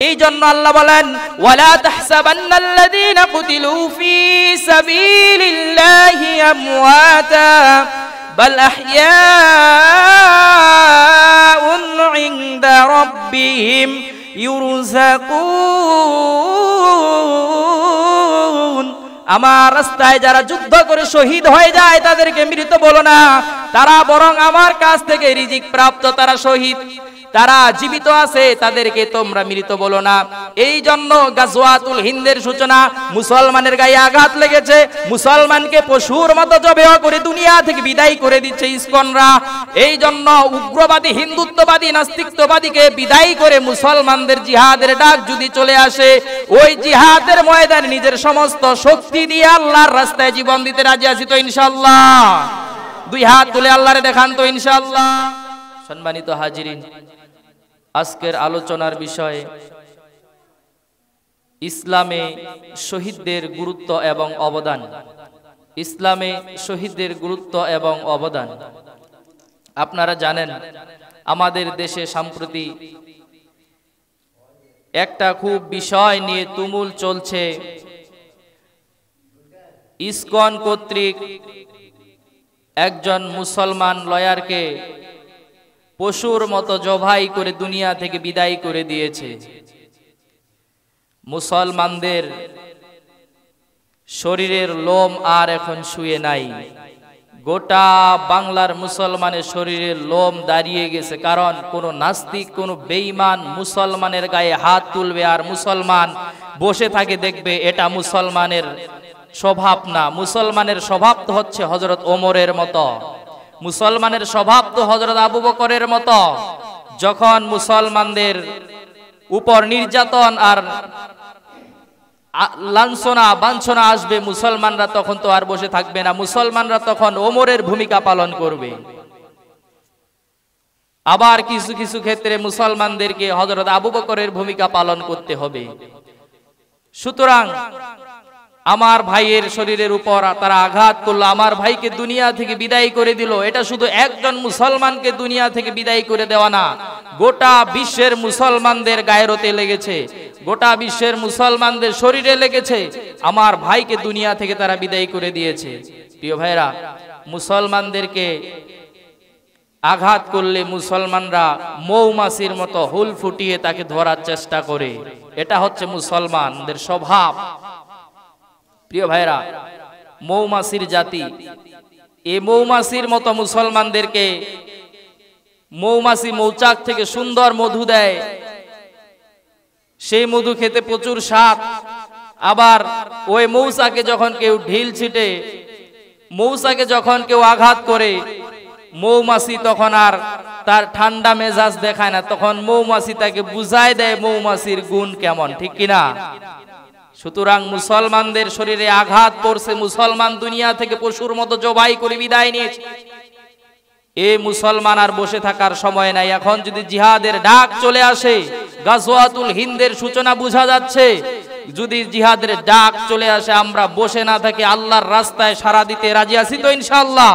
এই জন্য আল্লাহ বলেন ওয়ালা তাহসাবান্নাল্লাযীনা কুতিলু ফী সাবিলিল্লাহি আমওয়াতা বাল আহইয়াউন ইনদা রাব্বিহিম ইউরযাকুন। আমার রাস্তায় যারা যুদ্ধ করে শহীদ হয়ে যায় তাদেরকে মৃত বলো না, তারা বরং আমার কাছ থেকে রিজিক প্রাপ্ত, তারা শহীদ। তারা জীবিত আছে তাদেরকে তোমরা মৃত বলো না। এই জন্য গাজওয়াতুল হিন্দের সূচনা, মুসলমানের গায়ে আঘাত লেগেছে, মুসলমানকে পশুর মতো জবেহ করে দুনিয়া থেকে বিদায় করে দিচ্ছে ইসকনরা। এই জন্য উগ্রবাদী, হিন্দুত্ববাদী, নাস্তিকত্ববাদীকে বিদায় করে মুসলমানদের জিহাদের ডাক যদি চলে আসে, ওই জিহাদের ময়দানে নিজের সমস্ত শক্তি দিয়ে আল্লাহর রাস্তায় জীবন দিতে রাজি আছি তো ইনশাআল্লাহ? দুই হাত তুলে আল্লাহরে দেখান তো ইনশাআল্লাহ। সম্মানিত হাজিরিন, আজকের আলোচনার বিষয় ইসলামে শহীদদের গুরুত্ব এবং অবদান। ইসলামে শহীদদের গুরুত্ব এবং অবদান। আপনারা জানেন আমাদের দেশে সম্প্রতি একটা খুব বিষয় নিয়ে তুমুল চলছে। ইসকন কর্তৃক একজন মুসলমান লয়ারকে পশুর মতো জবাই করে দুনিয়া থেকে বিদায় করে দিয়েছে। মুসলমানদের শরীরের লোম আর এখন শুয়ে নাই। গোটা বাংলার মুসলমানের শরীরের লোম দাঁড়িয়ে গেছে, কারণ কোন নাস্তিক, কোন বেঈমান মুসলমানের গায়ে হাত তুলবে আর মুসলমান বসে থাকে দেখবে, এটা মুসলমানের স্বভাব না। মুসলমানের স্বভাব তো হচ্ছে হযরত ওমরের মতো, মুসলমানের স্বভাব তো হযরত আবু বকরের মতো। যখন মুসলমানদের উপর নির্যাতন আর লাঞ্ছনা বাঞ্ছনা আসবে, মুসলমানরা তখন তো আর বসে থাকবে না, মুসলমানরা তখন ওমরের ভূমিকা পালন করবে। আবার কিছু কিছু ক্ষেত্রে মুসলমানদেরকে হযরত আবু বকরের ভূমিকা পালন করতে হবে। সুতরাং আমার ভাইয়ের শরীরের উপর তারা আঘাত করলো, আমার ভাইকে দুনিয়া থেকে বিদায় করে দিল। এটা শুধু একজন মুসলমানকে দুনিয়া থেকে বিদায় করে দেওয়া না, গোটা বিশ্বের মুসলমানদের গায়রতে লেগেছে, গোটা বিশ্বের মুসলমানদের শরীরে লেগেছে। আমার ভাইকে দুনিয়া থেকে তারা বিদায় করে দিয়েছে। প্রিয় ভাইরা, মুসলমানদেরকে আঘাত করলে মুসলমানরা মৌমাছির মতো হুল ফুটিয়ে তাকে ধরার চেষ্টা করে। এটা হচ্ছে মুসলমানদের স্বভাব। প্রিয় ভাইরা, মৌমাছির জাতি, এই মৌমাছির মতো মুসলমানদেরকে, মৌমাছি মৌচাক থেকে সুন্দর মধু দেয়, সেই মধু খেতে প্রচুর স্বাদ। আবার ওই মৌচাকে যখন কেউ ঢিল ছিটে, মৌচাকে যখন কেউ আঘাত করে, মৌমাছি তখন আর তার ঠান্ডা মেজাজ দেখায় না, তখন মৌমাছি তাকে বুঝায় দেয় মৌমাছির গুণ কেমন, ঠিক কিনা? সুতরাং মুসলমানদের শরীরে আঘাত করছে, মুসলমান দুনিয়া থেকে পশুর মতো জবাই করে বিদায় নিয়েছে। এই মুসলমান আর বসে থাকার সময় নাই। এখন যদি জিহাদের ডাক চলে আসে, গাজওয়াতুল হিন্দের সূচনা বোঝা যাচ্ছে, যদি জিহাদের ডাক চলে আসে, আমরা বসে না থাকি, আল্লাহর রাস্তায় সাড়া দিতে রাজি আছি তো ইনশাআল্লাহ?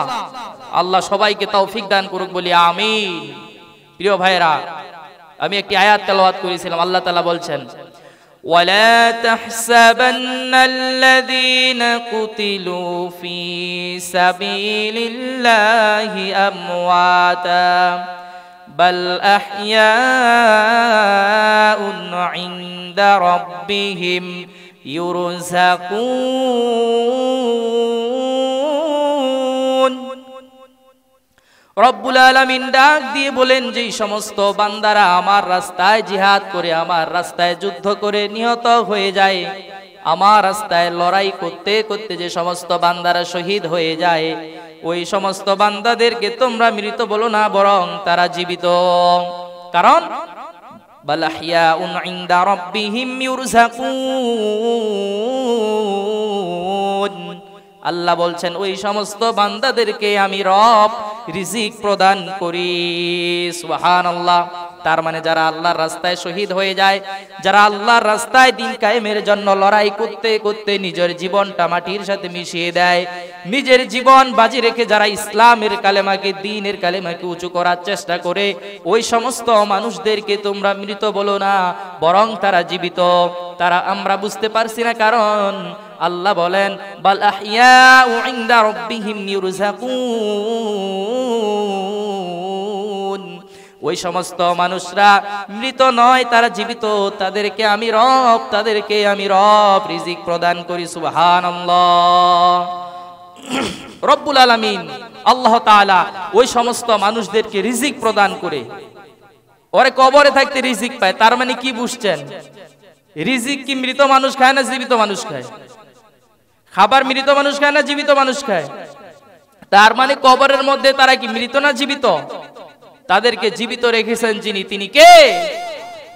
আল্লাহ সবাইকে তৌফিক দান করুক, বলি আমিন। প্রিয় ভাইরা, আমি একটি আয়াত তেলাওয়াত করেছিলাম। আল্লাহ তাআলা বলছেন, ولا تحسبن الذين قتلوا في سبيل الله أمواتا بل أحياء عند ربهم يرزقون। রব্বুল আলামিন ডাক দিয়ে বলেন, যে সমস্ত বান্দারা আমার রাস্তায় জিহাদ করে, আমার রাস্তায় যুদ্ধ করে নিহত হয়ে যায়, আমার রাস্তায় লড়াই করতে করতে যে সমস্ত বান্দারা শহীদ হয়ে যায়, ওই সমস্ত বান্দাদেরকে তোমরা মৃত বলো না, বরং তারা জীবিত। কারণ বাল আহইয়াউন ইনদা রাব্বিহিম ইউরযাকুন। আল্লাহ বলছেন, ওই সমস্ত বান্দাদেরকে আমি রব রিজিক প্রদান করি। সুবহানাল্লাহ। তার মানে যারা আল্লাহর রাস্তায় শহীদ হয়ে যায়, যারা আল্লাহর রাস্তায় দিন কায়েমের জন্য লড়াই করতে করতে নিজের জীবনটা মাটির সাথে মিশিয়ে দেয়, নিজের জীবন বাজি রেখে যারা ইসলামের কালেমাকে, দ্বীনের কালেমাকে উঁচু করার চেষ্টা করে, ওই সমস্ত মানুষদেরকে তোমরা মৃত বলো না, বরং তারা জীবিত। তারা আমরা বুঝতে পারছি না, কারণ আল্লাহ বলেন বাল আহইয়াউ ইনদা রাব্বিহিম ইউরযাকুন, ওই সমস্ত মানুষরা মৃত নয়, তারা জীবিত। তাদেরকে আমি রব রিজিক প্রদান করি। সুবহানাল্লাহ। রব্বুল আলামিন আল্লাহ তাআলা ওই সমস্ত মানুষদেরকে রিজিক প্রদান করে, ওরে কবরে থাকতে রিজিক পায়। তার মানে কি বুঝছেন? রিজিক কি মৃত মানুষ খায় না জীবিত মানুষ খায়? খাবার মৃত মানুষ খায় না জীবিত মানুষ খায়? তার মানে কবরের মধ্যে তারা কি মৃত না জীবিত? তাদেরকে জীবিত রেখেছেন যিনি, তিনি কে?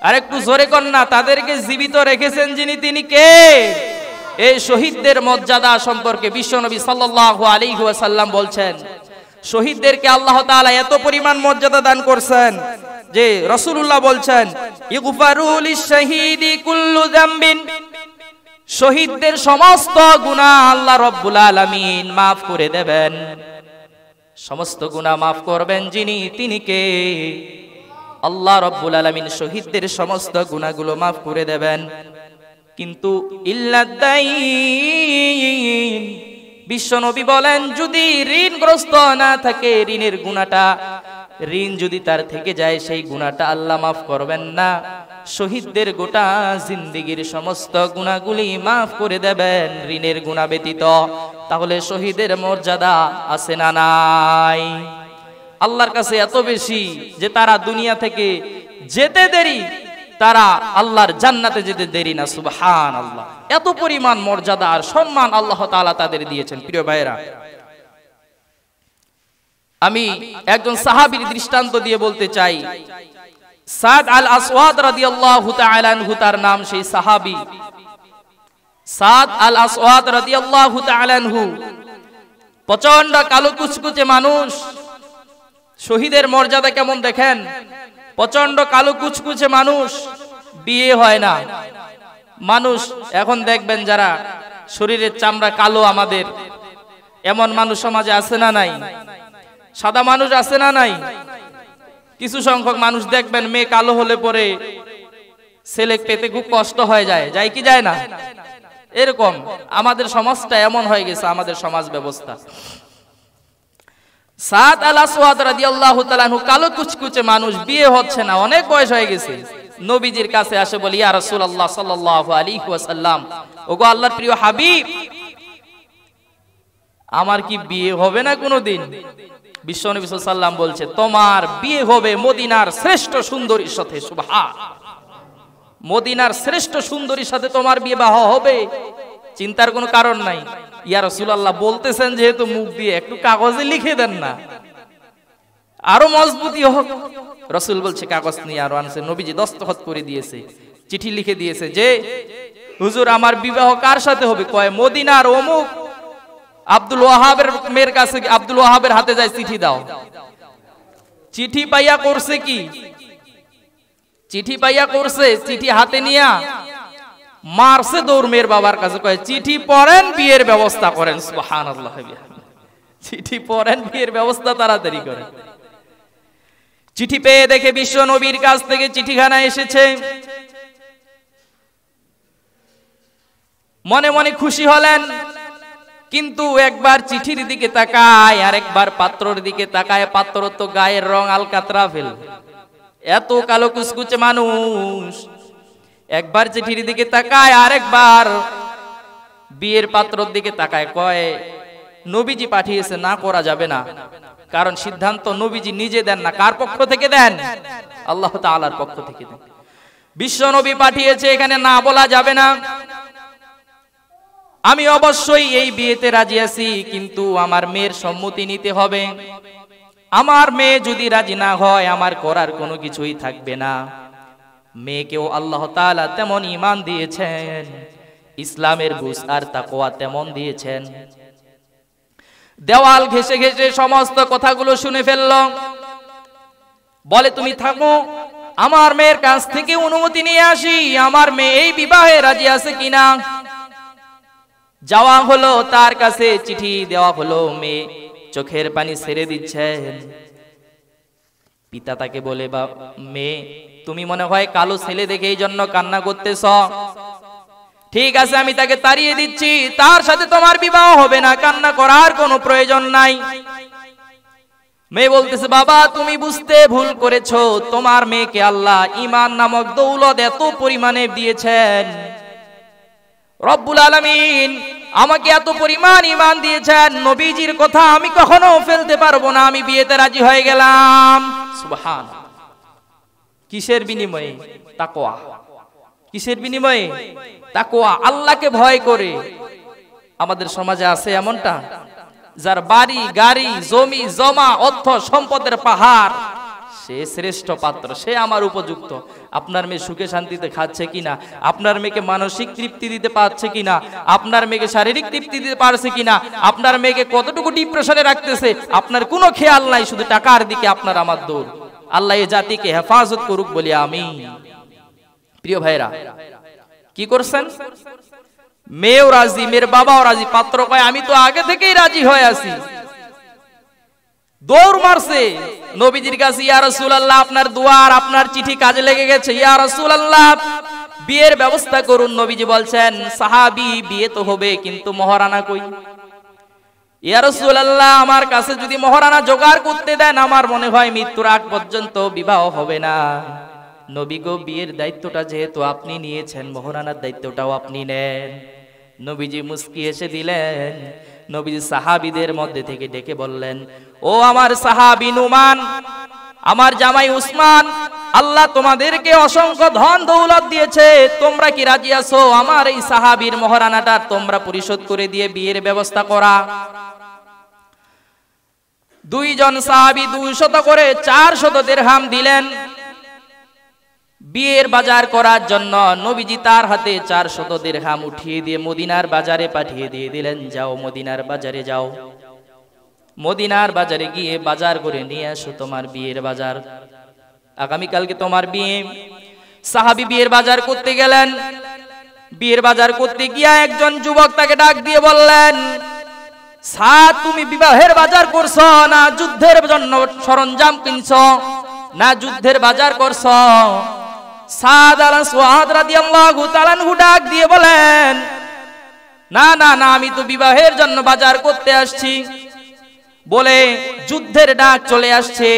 আরেকটু জোরে কর না, তাদেরকে জীবিত রেখেছেন যিনি, তিনি কে? এই শহীদদের মর্যাদা সম্পর্কে বিশ্বনবী সাল্লাল্লাহু আলাইহি ওয়াসাল্লাম বলছেন, শহীদদেরকে আল্লাহ তাআলা এত পরিমাণ মর্যাদা দান করছেন যে রাসূলুল্লাহ বলছেন ইগফারু লিশ-শাহীদি কুল্লু যামবিন, শহীদদের সমস্ত গুনাহ আল্লাহ রাব্বুল আলামিন maaf করে দেবেন। সমস্ত গুনাহ maaf করবেন যিনি, তিনি কে? আল্লাহ রাব্বুল আলামিন শহীদদের সমস্ত গুনাহগুলো maaf করে দেবেন। কিন্তু ইল্লাদাইন, বিশ্বনবী বলেন যদি ঋণগ্রস্ত না থাকে, ঋণের গুনাহটা, ঋণ যদি তার থেকে যায়, সেই গুনাহটা আল্লাহ maaf করবেন না। শহীদদের গোটা জিন্দেগীর সমস্ত গুনাহগুলি maaf করে দেবেন, ঋণের গুনাহ ব্যতীত। তাহলে শহীদের মর্যাদা আছে না নাই? আল্লাহর কাছে এত বেশি যে তারা দুনিয়া থেকে যেতে দেরি, তারা আল্লাহর জান্নাতে যেতে দেরি না। সুবহানাল্লাহ। এত পরিমাণ মর্যাদা আর সম্মান আল্লাহ তাআলা তাদের দিয়েছেন। প্রিয় ভাইরা, আমি একজন সাহাবীর দৃষ্টান্ত দিয়ে বলতে চাই। সাদ আল আসওয়াদ রাদিয়াল্লাহু তাআলা আনহু তার নাম, সেই সাহাবী সাদ আল আসওয়াদ রাদিয়াল্লাহু তাআলা আনহু, প্রচন্ড কালো কুচকুচে মানুষ। শহীদের মর্যাদা কেমন দেখেন, প্রচন্ড কালো কুচকুচে মানুষ, বিয়ে হয় না। মানুষ এখন দেখবেন যারা শরীরের চামড়া কালো, আমাদের এমন মানুষ সমাজে আছে না নাই? সাদা মানুষ আছে না নাই? কিছু সংখ্যক মানুষ দেখবেন মেয়ে কালো হলে পরে ছেলে পেতে খুব কষ্ট হয়ে যায়, যায় কি যায় না? এরকম আমাদের সমাজটা এমন হয়ে গেছে, আমাদের সমাজ ব্যবস্থা। সাদ আল আসওয়াদ রাদিয়াল্লাহু তাআলা আনহু কালো কুচকুচে মানুষ, বিয়ে হচ্ছে না, অনেক বয়স হয়ে গেছে। নবীজির কাছে আসে, বলি ইয়া রাসূলুল্লাহ সাল্লাল্লাহু আলাইহি ওয়াসাল্লাম, ওগো আল্লাহর প্রিয় হাবিব, আমার কি বিয়ে হবে না কোনোদিন? বিশ্বনবী সাল্লাল্লাহু আলাইহি ওয়াসাল্লাম বলছে, তোমার বিয়ে হবে মদিনার শ্রেষ্ঠ সুন্দরীর সাথে। সুবহান, মদিনার শ্রেষ্ঠ সুন্দরীর সাথে তোমার বিয়ে হবে, চিন্তার কোনো কারণ নাই। ইয়া রাসূলুল্লাহ বলতেছেন যেহেতু মুখ দিয়ে, একটু কাগজে লিখে দেন না, আরো মজবুতি হোক। রাসূল বলছে কাগজ নিয়ে আরো আনছে, নবীজি দস্তখত করে দিয়েছে, চিঠি লিখে দিয়েছে যে হুজুর আমার বিবাহ কার সাথে হবে? কয় মদিনার অমুক আব্দুল ওয়াহাবের মেয়ের কাছে, আব্দুল ওয়াহাবের হাতে যায় চিঠি দাও। চিঠি পাইয়া করছে কি? চিঠি পাইয়া করছে, চিঠি হাতে নিয়া মারছে দৌড় মেয়ের বাবার কাছে, কয় চিঠি পড়েন, বিয়ের ব্যবস্থা করেন। সুবহানাল্লাহ। চিঠি পড়েন, বিয়ের ব্যবস্থা তাড়াতাড়ি করেন। চিঠি পেয়ে দেখে বিশ্ব নবীর কাছ থেকে চিঠিখানা এসেছে, মনে মনে খুশি হলেন। কিন্তু একবার চিঠির দিকে তাকায়, আর একবার পাত্রর দিকে তাকায়। পাত্র তো গায়ের রং আলকাতরা ফেল, এত কালো কুচকুচে মানুষ। একবার চিঠির দিকে তাকায়, আর একবার বিয়ের পাত্রর দিকে তাকায়। কয় নবীজি পাঠিয়েছে, না করা যাবে না, কারণ সিদ্ধান্ত নবীজি নিজে দেন না। কার পক্ষ থেকে দেন? আল্লাহ তাআলার পক্ষ থেকে দেন। বিশ্ব নবী পাঠিয়েছে, এখানে না বলা যাবে না। আমি অবশ্যই এই বিয়েতে রাজি আছি, কিন্তু আমার মেয়ের সম্মতি নিতে হবে। আমার মেয়ে যদি রাজি না হয়, আমার করার কোনো কিছুই থাকবে না। মেয়েকেও আল্লাহ তাআলা তেমন ঈমান দিয়েছেন, ইসলামের বুঝ আর তাকওয়া তেমন দিয়েছেন। দেওয়াল ঘেঁষে ঘেঁষে সমস্ত কথাগুলো শুনে ফেলল। বলে তুমি থাকো, আমার মেয়ের কাছ থেকে অনুমতি নিয়ে আসি, আমার মেয়ে এই বিবাহে রাজি আছে কিনা। যাওয়া হলো, তার কাছে চিঠি দেওয়া হলো, মেয়ে চোখের পানি ছেড়ে দিচ্ছেন। পিতা তাকে বলে, বা মেয়ে তুমি মনে হয় কালো ছেলে দেখে এই জন্য কান্না করতেছ, ঠিক আছে আমি তাকে তাড়িয়ে দিচ্ছি, তার সাথে তোমার বিবাহ হবে না, কান্না করার কোনো প্রয়োজন নাই। মেয়ে বলতেছে, বাবা তুমি বুঝতে ভুল করেছো, তোমার মেয়েকে আল্লাহ ঈমান নামক দৌলত এত পরিমাণে দিয়েছেন, রব্বুল আলামিন আমাকে এত পরিমাণ ঈমান দিয়েছেন, নবীজির কথা আমি কখনো ফেলতে পারবো না, আমি বিয়েতে রাজি হয়ে গেলাম। সুবহানাল্লাহ। কিসের বিনিময়ে? তাকওয়া। কিসের বিনিময়ে? তাকওয়া, আল্লাহকে ভয় করে। আমাদের সমাজে আছে এমনটা, যার বাড়ি গাড়ি জমি জমা অর্থ সম্পদের পাহাড়, সে শ্রেষ্ঠ পাত্র, সে আমার উপযুক্ত। আপনার মেয়ে সুখে শান্তিতে খাচ্ছে কিনা, আপনার মেয়েকে মানসিক তৃপ্তি দিতে পারছে কিনা, আপনার মেয়েকে শারীরিক তৃপ্তি দিতে পারছে কিনা, আপনার মেয়েকে কতটুকু ডিপ্রেশনে রাখতেছে, আপনার কোনো খেয়াল নাই, শুধু টাকার দিকে আপনার আমার দৌড়। আল্লাহ এই জাতিকে হেফাজত করুক বলি আমিন। প্রিয় ভাইরা, কি করছেন? মেয়েও রাজি, মেয়ের বাবাও রাজি, পাত্র কয় আমি তো আগে থেকেই রাজি হয়ে আছি। দৌড় মারছে নবীজির কাছে, ইয়া রাসূলুল্লাহ আপনার দুয়ার, আপনার চিঠি কাজে লেগে গেছে, ইয়া রাসূলুল্লাহ বিয়ের ব্যবস্থা করুন। নবীজি বলছেন, সাহাবী বিয়ে তো হবে কিন্তু মহারানা কই? ইয়া রাসূলুল্লাহ আমার কাছে যদি মহারানা জোগাড় করতে দেন, আমার মনে হয় মৃত্যুর আগ পর্যন্ত বিবাহ হবে না। নবী গো, বিয়ের দায়িত্বটা যেহেতু আপনি নিয়েছেন, মহারানার দায়িত্বটাও আপনি নেন। নবীজি মুস্কি এসে দিলেন। নবীজি সাহাবীদের মধ্যে থেকে ডেকে বললেন, ও আমার সাহাবী নুমান, আমার জামাই উসমান, আল্লাহ তোমাদেরকে অসংখ্য ধন দৌলত দিয়েছে, তোমরা কি রাজি আছো আমার এই সাহাবীর মহারানাটা তোমরা পরিশোধ করে দিয়ে বিয়ের ব্যবস্থা করা? দুইজন সাহাবী 200 করে 400 দিরহাম দিলেন বিয়ের বাজার করার জন্য। নবীজি তার হাতে 400 দিরহাম উঠিয়ে দিয়ে মদিনার বাজারে পাঠিয়ে দিয়ে দিলেন, যাও মদিনার বাজারে যাও, মদিনার বাজারে গিয়ে বাজার করে নিয়ে আসো তোমার বিয়ের বাজার, আগামীকালকে তোমার বিয়ে। সাহাবী বিয়ের বাজার করতে গেলেন। বিয়ের বাজার করতে গিয়া একজন যুবক তাকে ডাক দিয়ে বললেন, সাদ তুমি বিবাহের বাজার করছো না যুদ্ধের জন্য সরঞ্জাম কিনছো, না যুদ্ধের বাজার করছো? সাদ আল-সুআদ রাদিয়াল্লাহু তাআলা আনহু ডাক দিয়ে বলেন, না না না, আমি তো বিবাহের জন্য বাজার করতে আসছি। বলে যুদ্ধের ডাক চলে আসছে,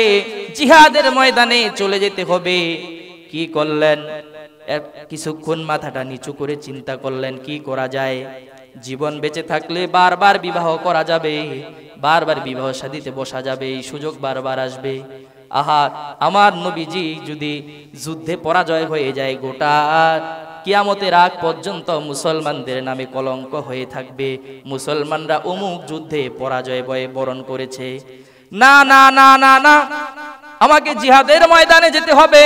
জিহাদের ময়দানে চলে যেতে হবে। কি করলেন? কিছুক্ষণ মাথাটা নিচু করে চিন্তা করলেন কি করা যায়। জীবন বেঁচে থাকলে বারবার বিবাহ করা যাবে, বারবার বিবাহ শাদীতে বসা যাবে, এই সুযোগ বারবার আসবে। আহা, আমার নবীজি যদি যুদ্ধে পরাজয় হয়ে যায়, গোটা কিয়ামতের আগ পর্যন্ত মুসলমানদের নামে কলঙ্ক হয়ে থাকবে, মুসলমানরা অমুক যুদ্ধে পরাজয় বরণ করেছে। না না না না না, আমাকে জিহাদের ময়দানে যেতে হবে।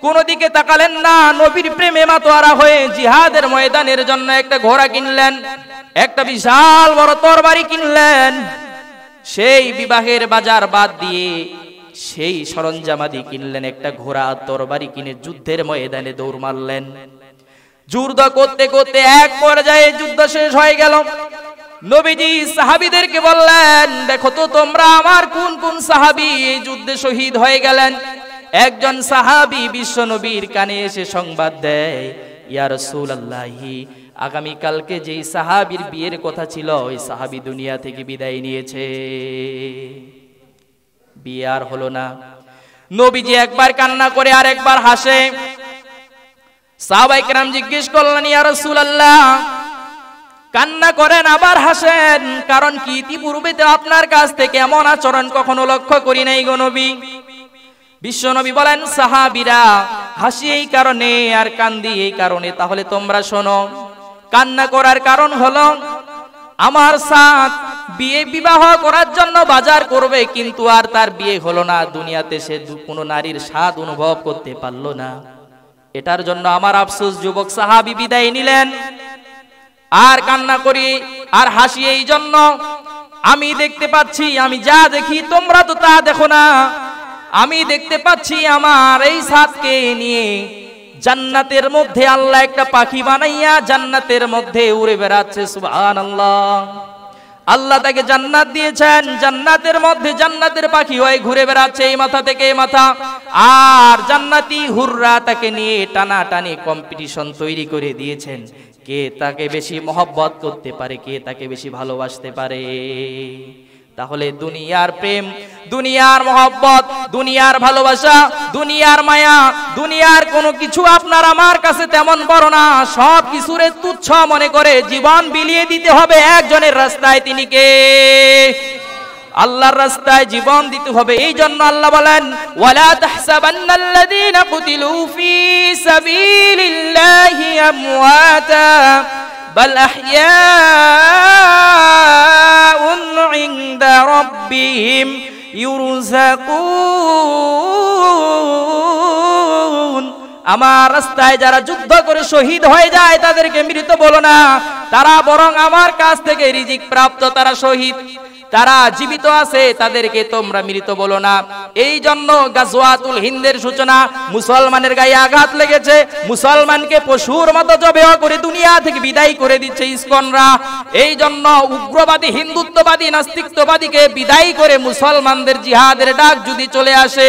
কোন দিকে তাকালেন না, নবীর প্রেমে মাতোয়ারা হয়ে জিহাদের ময়দানের জন্য একটা ঘোড়া কিনলেন, একটা বিশাল বড় তরবারি কিনলেন। সেই বিবাহের বাজার বাদ দিয়ে সেই সরঞ্জামাদি কিনলেন, একটা ঘোড়া তরবারি কিনে যুদ্ধের ময়দানে দৌড় মারলেন। যুদ্ধ করতে করতে এক পর্যায়ে যুদ্ধ শেষ হয়ে গেল। নবীজি সাহাবীদেরকে বললেন, দেখো তো তোমরা আমার কোন কোন সাহাবী এই যুদ্ধে শহীদ হয়ে গেলেন। একজন সাহাবী বিশ্ব নবীর কানে এসে সংবাদ দেয়, ইয়া রাসূলুল্লাহি আগামী কালকে যেই সাহাবীর বিয়ের কথা ছিল, ওই সাহাবী দুনিয়া থেকে বিদায় নিয়েছে, বিয়ে আর হলো না। নবীজি একবার কান্না করে আর একবার হাসে। সাহাবায়ে কেরাম জিজ্ঞেস করলেন, ইয়া রাসূলুল্লাহ কান্না করেন আবার হাসেন, কারণ কি? ইতিপূর্বে তো আপনার কাছ থেকে এমন আচরণ কখনো লক্ষ্য করি নাই গো নবী। বিশ্ব নবী বলেন, সাহাবীরা হাসি এই কারণে আর কান্দি এই কারণে। তাহলে তোমরা শোনো, কান্না করার কারণ হলো আমার সাথ বিয়ে বিবাহ করার জন্য বাজার করবে, কিন্তু আর তার বিয়ে হলো না, দুনিয়াতে সে কোনো নারীর স্বাদ অনুভব করতে পারলো না। এটার জন্য আমার আফসোস। যুবক সাহাবী বিদায় নিলেন। আর কান্না করি আর হাসি এই জন্য, আমি দেখতে পাচ্ছি, আমি যা দেখি তোমরা তো তা দেখো না। আমি দেখতে পাচ্ছি আমার এই ছাদকে নিয়ে জান্নাতের মধ্যে আল্লাহ একটা পাখি বানাইয়া জান্নাতের মধ্যে উড়ে বেড়াচ্ছে। সুবহানাল্লাহ। আল্লাহ তাকে জান্নাত দিয়েছেন, জান্নাতের মধ্যে জান্নাতের পাখি হয়ে ঘুরে বেড়াচ্ছে এই মাথা থেকে এই মাথা। আর জান্নাতি হুররা তাকে নিয়ে টানাটানি কম্পিটিশন তৈরি করে দিয়েছেন, কে তাকে বেশি মহব্বত করতে পারে, কে তাকে বেশি ভালোবাসতে পারে। তাহলে দুনিয়ার প্রেম, দুনিয়ার মহব্বত, দুনিয়ার ভালোবাসা, দুনিয়ার মায়া, দুনিয়ার কোনো কিছু আপনার আমার কাছে তেমন বড় না। সব কিছুরে তুচ্ছ মনে করে জীবন বিলিয়ে দিতে হবে একজনের রাস্তায়, তিনি কে? আল্লাহর রাস্তায় জীবন দিতে হবে। এই জন্য আল্লাহ বলেন, ওয়ালা তাহসাবান্নাল্লাযীনা কুতিলু ফী সাবিলিল্লাহি আমওয়াতা বাল আহইয়াউন ইনদা রাব্বিহিম ইউরযাকুন। আমার রাস্তায় যারা যুদ্ধ করে শহীদ হয়ে যায় তাদেরকে মৃত বলো না, তারা বরং আমার কাছ থেকে রিজিক প্রাপ্ত, তারা শহীদ। তারা জীবিত আছে, তাদেরকে তোমরা মৃত বলো না। এই জন্য গাজওয়াতুল হিন্দের সূচনা, মুসলমানের গায়ে আঘাত লেগেছে, মুসলমানকে পশুর মতো জবেহ করে দুনিয়া থেকে বিদায় করে দিচ্ছে ইসকনরা। এই জন্য উগ্রবাদী, হিন্দুত্ববাদী, নাস্তিকত্ববাদীকে বিদায় করে মুসলমানদের জিহাদের ডাক যদি চলে আসে,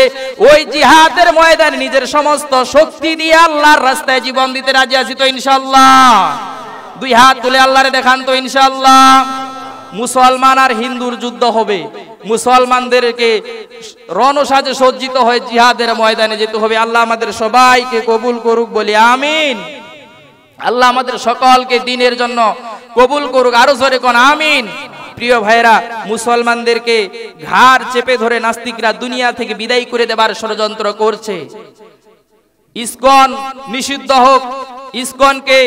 ওই জিহাদের ময়দানে নিজের সমস্ত শক্তি দিয়ে আল্লাহর রাস্তায় জীবন দিতে রাজি আছি তো ইনশাআল্লাহ? দুই হাত তুলে আল্লাহরে দেখান তো ইনশাআল্লাহ। মুসলমান আর হিন্দুর যুদ্ধ হবে, মুসলমানদেরকে রণসাজে সজ্জিত হয়ে জিহাদের ময়দানে যেতে হবে। আল্লাহ আমাদের সবাইকে কবুল করুক, বলি আমিন। আল্লাহ আমাদের সকলকে দ্বীনের জন্য কবুল করুক, আরো জোরে কোন আমিন। প্রিয় ভাইরা, মুসলমানদেরকে ঘাড় চেপে ধরে নাস্তিকরা দুনিয়া থেকে বিদায় করে দেবার ষড়যন্ত্র করছে। ইসকন নিষিদ্ধ হোক, ইসকনকে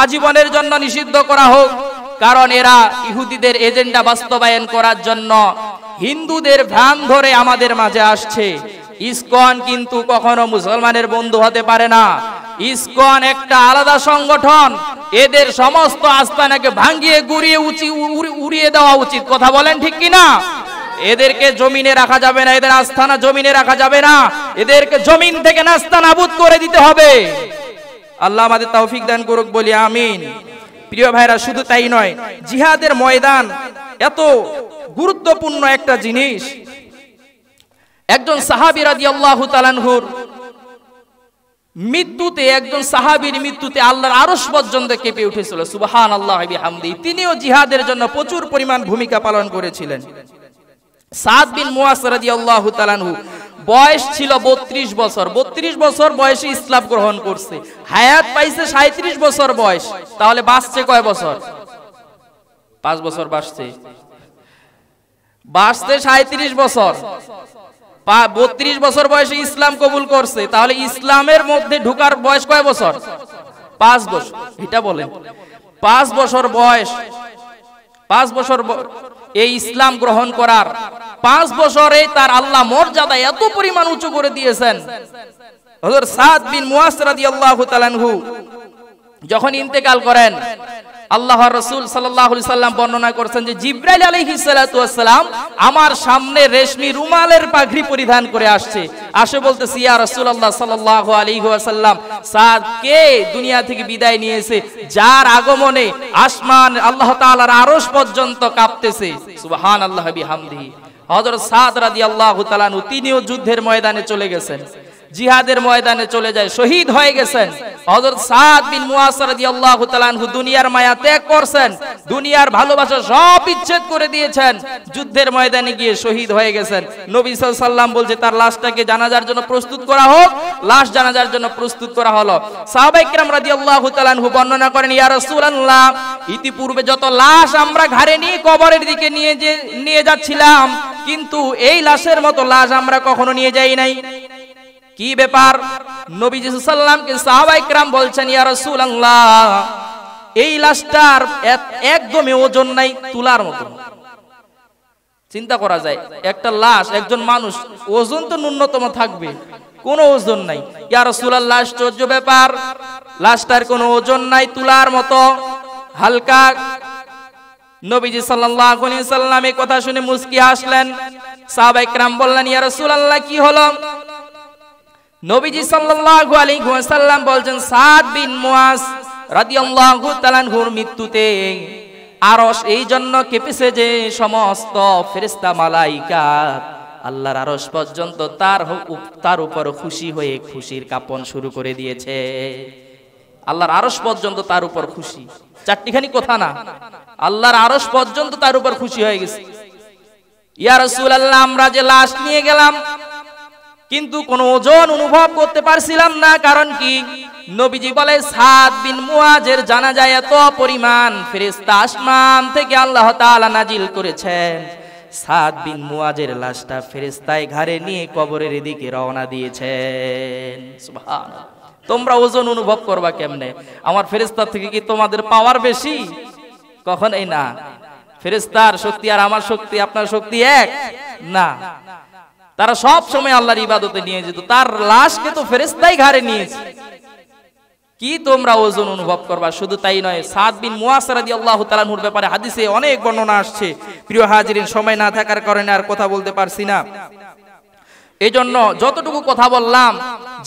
আজীবনের জন্য নিষিদ্ধ করা হোক, কারণ এরা ইহুদিদের এজেন্ডা বাস্তবায়ন করার জন্য হিন্দুদের ভ্রাণ ধরে আমাদের মাঝে আসছে। ইসকন কিন্তু কখনো মুসলমানের বন্ধু হতে পারে না। ইসকন একটা আলাদা সংগঠন, এদের সমস্ত আস্তানাকে ভাঙিয়ে গুড়িয়ে উড়িয়ে দেওয়া উচিত। কথা বলেন ঠিক কিনা? এদেরকে জমিনে রাখা যাবে না, এদের আস্তানা জমিনে রাখা যাবে না, এদেরকে জমিন থেকে নাস্তানাবুদ করে দিতে হবে। আল্লাহ আমাদের তৌফিক দান করুক, বলি আমিন। প্রিয় ভাইরা, শুধু তাই নয়, জিহাদের ময়দান এত গুরুত্বপূর্ণ একটা জিনিস। একজন সাহাবী রাদিয়াল্লাহু তাআলা আনহুর মৃত্যুতে, একজন সাহাবীর মৃত্যুতে আল্লাহর আরশ পর্যন্ত কেঁপে উঠেছিল। সুবহানাল্লাহি বিহামদিহি। তিনিও জিহাদের জন্য প্রচুর পরিমাণ ভূমিকা পালন করেছিলেন। সাদ বিন মুআজ রাদিয়াল্লাহু তাআলা আনহু বয়স ছিল 32 বছর। 32 বছর বয়সে ইসলাম গ্রহণ করছে, হায়াত পাইছে 37 বছর বয়স। তাহলে বাঁচছে কয় বছর? 5 বছর বাঁচছে। 37 বছর। 32 বছর বয়সে ইসলাম কবুল করছে, তাহলে ইসলামের মধ্যে ঢোকার বয়স কয় বছর? 5 বছর। এটা বলেন, 5 বছর বয়স, 5 বছর এই ইসলাম গ্রহণ করার 5 বছরে তার আল্লাহ মর্যাদা এত পরিমাণ উঁচু করে দিয়েছেন। হযরত সাদ বিন মুআজ রাদিয়াল্লাহু তাআলা আনহু যখন ইন্তেকাল করেন, আল্লাহর রাসূল সাল্লাল্লাহু আলাইহি সাল্লাম বর্ণনা করেছেন যে জিবরাইল আলাইহিস সালাতু ওয়াস সালাম আমার সামনে রেশমি রুমালের পাগড়ি পরিধান করে আসছে। আসে বলতেছি, ইয়া রাসূলুল্লাহ সাল্লাল্লাহু আলাইহি ওয়াসাল্লাম, সাদ কে দুনিয়া থেকে বিদায় নিয়েছে, যার আগমনে আসমান আল্লাহ তাআলার আরশ পর্যন্ত কাঁপতেছে। সুবহানাল্লাহি বিহামদিহি। হযরত সাদ রাদিয়াল্লাহু তাআলা আনহু তিনিও যুদ্ধের ময়দানে চলে গেছেন, জিহাদের ময়দানে চলে যায়, শহীদ হয়ে গেছেন। হযরত সাদ বিন মুআজ রাদিয়াল্লাহু তাআলা আনহু দুনিয়ার মায়া ত্যাগ করছেন, দুনিয়ার ভালোবাসা সব বিচ্ছেদ করে দিয়েছেন, যুদ্ধের ময়দানে গিয়ে শহীদ হয়ে গেছেন। নবী সাল্লাল্লাহু আলাইহি ওয়াসাল্লাম বলছে তার লাশটাকে জানাজার জন্য প্রস্তুত করা হোক। লাশ জানাজার জন্য প্রস্তুত করা হলো। সাহাবায়ে কেরাম রাদিয়াল্লাহু তাআলা আনহু বর্ণনা করেন, ইয়া রাসূলুল্লাহ, ইতিপূর্বে যত লাশ আমরা ঘাড়ে নিয়ে কবরের দিকে নিয়ে যাচ্ছিলাম, কিন্তু এই লাশের মতো লাশ আমরা কখনো নিয়ে যাই নাই। কি ব্যাপার? নবী সাল্লাল্লাহু আলাইহি ওয়াসাল্লামকে সাহাবায়ে কেরাম বলছেন, ইয়া রাসূলুল্লাহ, এই লাশটার একদমই ওজন নাই, তুলার মতো। চিন্তা করা যায়, একটা লাশ, একজন মানুষ, ওজন তো ন্যূনতম থাকবে, কোনো ওজন নাই। ইয়া রাসূলুল্লাহ, আশ্চর্য ব্যাপার, লাশটার কোনো ওজন নাই, তুলার মতো হালকা। নবীজি সাল্লাল্লাহু আলাইহি ওয়াসাল্লাম এই কথা শুনে মুস্কি হাসলেন। সাহাবায়ে কেরাম বললেন, ইয়া রাসূলুল্লাহ কি হলো? নবীজি সাল্লাল্লাহু আলাইহি ওয়াসাল্লাম বলছেন, সাদ বিন মুআজ রাদিয়াল্লাহু তাআলা আনহুর মৃত্যুতে আরশ এই জন্য কেঁপেছে যে সমস্ত ফেরেশতা মালাইকাত আল্লাহর আরশ পর্যন্ত তার উপর খুশি হয়ে খুশির কাঁপন শুরু করে দিয়েছে। আল্লাহর আরশ পর্যন্ত তার উপর খুশি, চারটিখানি কথা না, আল্লাহর আরশ পর্যন্ত তার উপর খুশি হয়ে গেছে। ইয়া রাসূলুল্লাহ, আমরা যে লাশ নিয়ে গেলাম কিন্তু কোনো ওজন অনুভব করতে পারছিলাম না, কারণ কি? নবীজি বলে, সাদ বিন মুআজের জানাজায় এত পরিমাণ ফেরেশতা আসমান থেকে আল্লাহ তাআলা নাজিল করেছেন, সাদ বিন মুআজের লাশটা ফেরেশতায় ঘাড়ে নিয়ে কবরের দিকে রওনা দিয়েছেন। সুবহানাল্লাহ। তোমরা ওজন অনুভব করবা কেমনে? আমার ফেরেশতা থেকে কি তোমাদের পাওয়ার বেশি? কখনোই না। ফেরেশতার শক্তি আর আমার শক্তি, আপনার শক্তি এক না। তারা সব সময় আল্লাহর ইবাদতে নিয়ে যেত, তার লাশকে তো ফেরেশতাই ঘাড়ে নিয়েছে। কি তোমরা ওজন অনুভব করবা? শুধু তাই নয়, সাদ বিন মুআজ রাদিয়াল্লাহু তাআলা আনহুর ব্যাপারে হাদিসে অনেক বর্ণনা আসছে। প্রিয় হাজিরিন, সময় না থাকার কারণে আর কথা বলতে পারছি না। এই জন্য যতটুকু কথা বললাম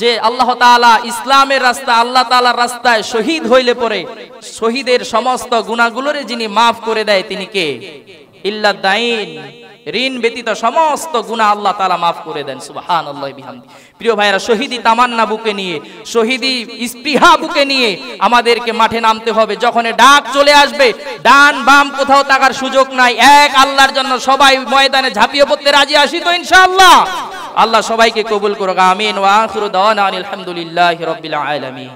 যে আল্লাহ তাআলা ইসলামের রাস্তা, আল্লাহ তাআলার রাস্তায় শহীদ হইলে পরে শহীদের সমস্ত গুনাহগুলোরে যিনি মাফ করে দেয় তিনি কে? ইল্লা দাইন, ঋণ ব্যতীত সমস্ত গুনাহ আল্লাহ তাআলা মাফ করে দেন। সুবহানাল্লাহি বিহামদি। প্রিয় ভাইরা, শহীদি তামান্না বুকে নিয়ে, শহীদি স্পৃহা বুকে নিয়ে আমাদেরকে মাঠে নামতে হবে। যখন ডাক চলে আসবে, ডান বাম কোথাও তাকার সুযোগ নাই, এক আল্লাহর জন্য সবাই ময়দানে ঝাঁপিয়ে পড়তে রাজি আছি তো ইনশাআল্লাহ? আল্লাহ সবাইকে কবুল করুক, আমিন। ওয়া আখিরু দাওয়ানা আলহামদুলিল্লাহি রাব্বিল আলামিন।